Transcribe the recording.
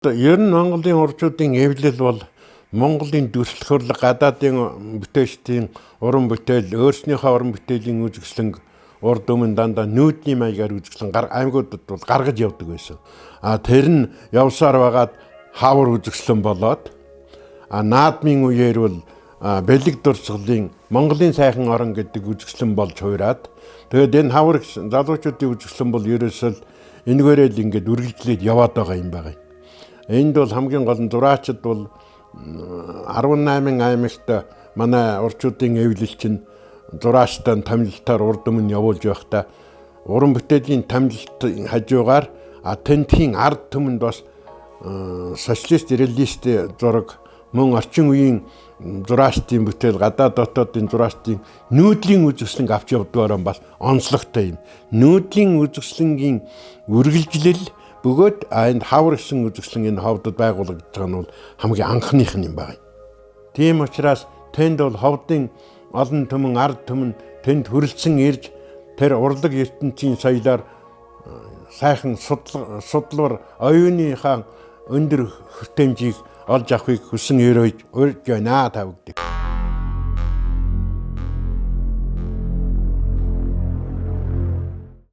Ер нь Монголын уржуудын эвлэл бол Монголын дүрслэхөрлөг гадаадын бүтээчдийн уран бүтээл өөрснийхөө уран бүтээлийн үзэсгэлэн урд өмнө дандаа нүүдлийн маягаар үзэсгэлэн аймагуудад бол гаргаж явдаг байсан. Тэр нь явсаар байгаад хавар үзэсгэлэн болоод наадмын үеэр бол бэлэг дурсгалын Монголын сайхан орон гэдэг үзэсгэлэн болж хуураад тэгээд энэ хавар залуучуудын үзэсгэлэн бол ерөөсөө энэгээрээ л ингээд үргэлжлээд яваад байгаа юм байна. Энд бол хамгийн гол нь зураачд бол 18 аймагт манай урчуудын эвлэл чинь зураачтай томилолтоор урд өмнө явуулж байхдаа уран бүтээлийн томилолтын хажуугаар тентхийн ард түмэнд бас социалист реалист зураг мөн орчин үеийн зураачдын бүтээл гадаад дотоодын зураачдын нүүдлийн үзэсгэлэнг авч явдгаараа бас онцлогтой юм. Нүүдлийн үзэсгэлэнгийн үргэлжлэл бөгөөд энэ хавар гэсэн үзэсгэлэн энэ ховдод байгуулагдж байгаа нь бол хамгийн анхных нь юм байна. Тийм учраас тэнд бол ховдын олон түмэн ард түмэн тэнд хүрэлцэн ирж тэр урлаг ертөнцийн соёлоор сайхан судлаар оюуныхаа өндөр хүртээмжийг олж авахыг хүсэн өрөөж урьж байна та бүгд.